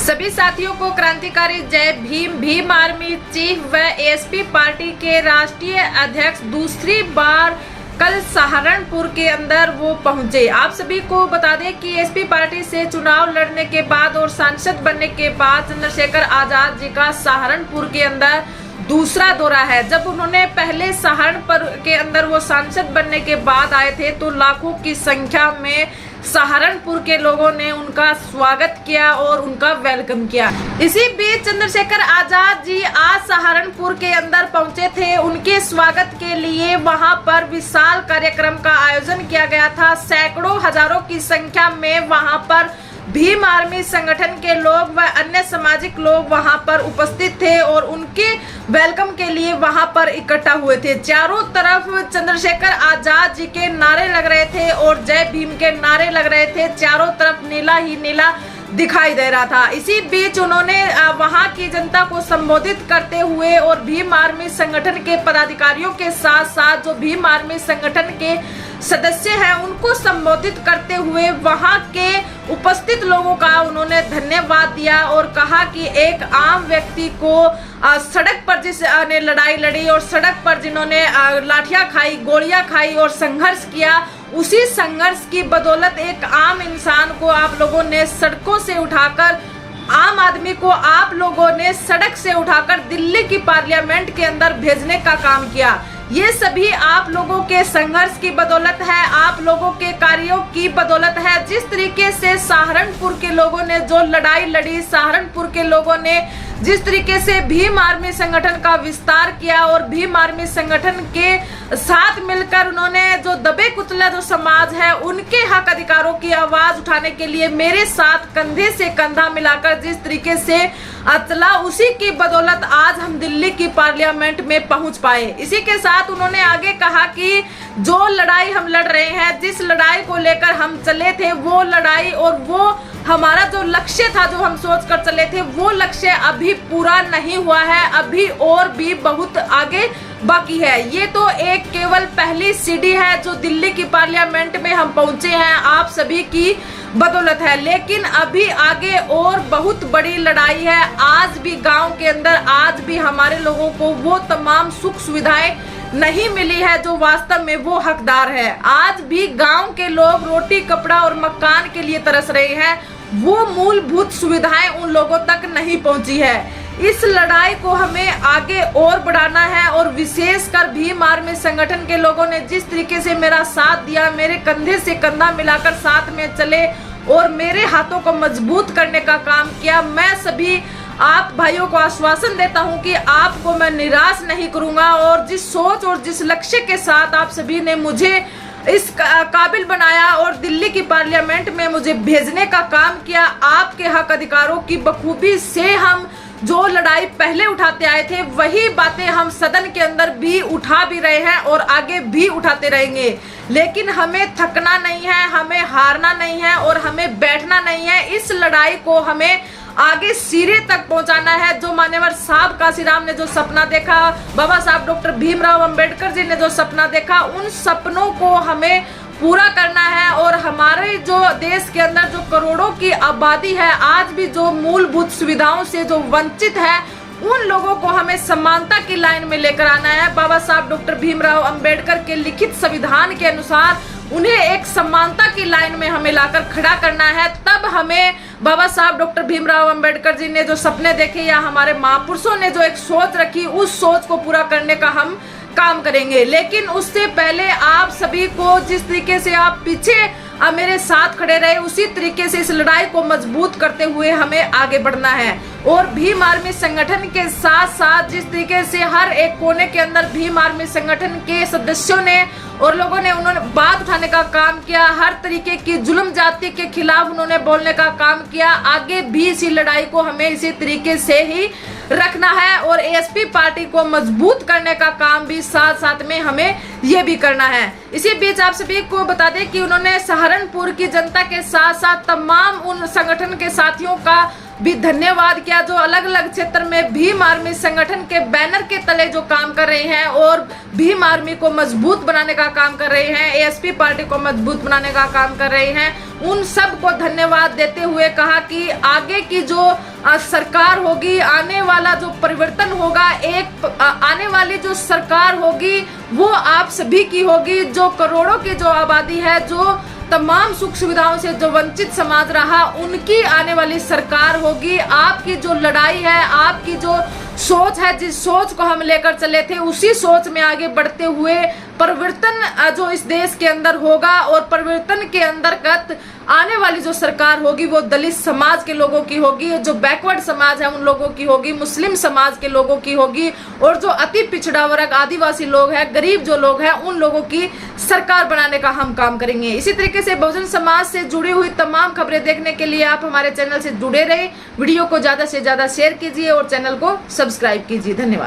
सभी साथियों को क्रांतिकारी जय भीम। भीम आर्मी चीफ व एएसपी पार्टी के राष्ट्रीय अध्यक्ष दूसरी बार कल सहारनपुर के अंदर वो पहुंचे। आप सभी को बता दें कि एएसपी पार्टी से चुनाव लड़ने के बाद और सांसद बनने के बाद चंद्रशेखर आजाद जी का सहारनपुर के अंदर दूसरा दौरा है। जब उन्होंने पहले सहारनपुर के अंदर वो सांसद बनने के बाद आए थे तो लाखों की संख्या में सहारनपुर के लोगों ने उनका स्वागत किया और उनका वेलकम किया। इसी बीच चंद्रशेखर आजाद जी आज सहारनपुर के अंदर पहुंचे थे। उनके स्वागत के लिए वहां पर विशाल कार्यक्रम का आयोजन किया गया था। सैकड़ों हजारों की संख्या में वहां पर भीम आर्मी संगठन के लोग व अन्य सामाजिक लोग वहां पर उपस्थित थे और उनके वेलकम के लिए वहां पर इकट्ठा हुए थे। चारों तरफ चंद्रशेखर आजाद जी के नारे लग रहे थे और जय भीम के नारे लग रहे थे। चारों तरफ नीला ही नीला दिखाई दे रहा था। इसी बीच उन्होंने वहां की जनता को संबोधित करते हुए और भीम आर्मी संगठन के पदाधिकारियों के साथ साथ जो भीम आर्मी संगठन के सदस्य हैं उनको संबोधित करते हुए वहां के उपस्थित लोगों का उन्होंने धन्यवाद दिया और कहा कि एक आम व्यक्ति को सड़क पर जिसने लड़ाई लड़ी और सड़क पर जिन्होंने लाठियां खाई, गोलियां खाई और संघर्ष किया, उसी संघर्ष की बदौलत एक आम इंसान को आप लोगों ने सड़कों से उठाकर, आम आदमी को आप लोगों ने सड़क से उठाकर दिल्ली की पार्लियामेंट के अंदर भेजने का काम किया। ये सभी आप लोगों के संघर्ष की बदौलत है, आप लोगों के कार्यों की बदौलत है। जिस तरीके से सहारनपुर के लोगों ने जो लड़ाई लड़ी, सहारनपुर के लोगों ने जिस तरीके से भीम आर्मी संगठन का विस्तार किया और भीम आर्मी संगठन के साथ मिलकर उन्होंने जो दबे कुचला जो समाज है उनके हक अधिकारों की आवाज उठाने के लिए मेरे साथ कंधे से कंधा मिलाकर जिस तरीके से चला, उसी की बदौलत आज हम दिल्ली की पार्लियामेंट में पहुंच पाए। इसी के साथ उन्होंने आगे कहा कि जो लड़ाई हम लड़ रहे हैं, जिस लड़ाई को लेकर हम चले थे, वो लड़ाई और वो हमारा जो लक्ष्य था, जो हम सोच कर चले थे, वो लक्ष्य अभी पूरा नहीं हुआ है, अभी और भी बहुत आगे बाकी है। ये तो एक केवल पहली सीढ़ी है जो दिल्ली की पार्लियामेंट में हम पहुंचे हैं, आप सभी की बदौलत है। लेकिन अभी आगे और बहुत बड़ी लड़ाई है। आज भी गांव के अंदर आज भी हमारे लोगों को वो तमाम सुख सुविधाएं नहीं मिली है जो वास्तव में वो हकदार है। आज भी गांव के लोग रोटी, कपड़ा और मकान के लिए तरस रहे हैं। वो मूलभूत सुविधाएं उन लोगों तक नहीं पहुंची है। इस लड़ाई को हमें आगे और बढ़ाना है और विशेषकर भीम आर्मी संगठन के लोगों ने जिस तरीके से मेरा साथ दिया, मेरे कंधे से कंधा मिलाकर साथ में चले और मेरे हाथों को मजबूत करने का काम किया। मैं सभी आप भाइयों को आश्वासन देता हूं कि आपको मैं निराश नहीं करूंगा और जिस सोच और जिस लक्ष्य के साथ आप सभी ने मुझे इस काबिल बनाया और दिल्ली की पार्लियामेंट में मुझे भेजने का काम किया, आपके हक अधिकारों की बखूबी से हम जो लड़ाई पहले उठाते आए थे वही बातें हम सदन के अंदर भी उठा भी रहे हैं और आगे भी उठाते रहेंगे। लेकिन हमें थकना नहीं है, हमें हारना नहीं है और हमें बैठना नहीं है। इस लड़ाई को हमें आगे सिरे तक पहुंचाना है। जो मान्यवर साहब काशीराम ने जो सपना देखा, बाबा साहब डॉक्टर भीमराव अंबेडकर जी ने जो सपना देखा, उन सपनों को हमें पूरा करना है। और हमारे जो देश के अंदर जो करोड़ों की आबादी है, आज भी जो मूलभूत सुविधाओं से जो वंचित है, उन लोगों को हमें समानता की लाइन में लेकर आना है। बाबा साहब डॉक्टर भीमराव अंबेडकर के लिखित संविधान के अनुसार उन्हें एक समानता की लाइन में हमें लाकर खड़ा करना है। तब हमें बाबा साहब डॉक्टर भीमराव अंबेडकर जी ने जो सपने देखे या हमारे महापुरुषों ने जो एक सोच रखी, उस सोच को पूरा करने का हम काम करेंगे। लेकिन उससे पहले आप सभी को जिस तरीके से आप पीछे मेरे साथ खड़े रहे, उसी तरीके से इस लड़ाई को मजबूत करते हुए हमें आगे बढ़ना है। और भीम आर्मी संगठन के साथ साथ जिस तरीके से हर एक कोने के अंदर भीम आर्मी संगठन के सदस्यों ने और लोगों ने उन्होंने बात उठाने का काम किया, हर तरीके की जुल्म जाति के खिलाफ उन्होंने बोलने का काम किया। आगे भी इसी लड़ाई को हमें इसी तरीके से ही रखना है और एएसपी पार्टी को मजबूत करने का काम भी साथ साथ में हमें ये भी करना है। इसी बीच आप सभी को बता दें कि उन्होंने सहारनपुर की जनता के साथ साथ तमाम उन संगठन के साथियों का भी धन्यवाद किया, जो अलग अलग क्षेत्र में भीम आर्मी संगठन के बैनर के तले जो काम कर रहे हैं और भीम आर्मी को मजबूत बनाने का काम कर रहे हैं, एएसपी पार्टी को मजबूत बनाने का काम कर रहे हैं, उन सब को धन्यवाद देते हुए कहा कि आगे की जो सरकार होगी, आने वाला जो परिवर्तन होगा, आने वाली जो सरकार होगी वो आप सभी की होगी। जो करोड़ों की जो आबादी है, जो तमाम सुख सुविधाओं से जो वंचित समाज रहा, उनकी आने वाली सरकार होगी। आपकी जो लड़ाई है, आपकी जो सोच है, जिस सोच को हम लेकर चले थे, उसी सोच में आगे बढ़ते हुए परिवर्तन जो इस देश के अंदर होगा और परिवर्तन के अंतर्गत आने वाली जो सरकार होगी वो दलित समाज के लोगों की होगी, जो बैकवर्ड समाज है उन लोगों की होगी, मुस्लिम समाज के लोगों की होगी, और जो अति पिछड़ा वर्ग आदिवासी लोग हैं, गरीब जो लोग हैं, उन लोगों की सरकार बनाने का हम काम करेंगे। इसी तरीके से बहुजन समाज से जुड़ी हुई तमाम खबरें देखने के लिए आप हमारे चैनल से जुड़े रहे। वीडियो को ज्यादा से ज्यादा शेयर कीजिए और चैनल को सब्सक्राइब कीजिए। धन्यवाद।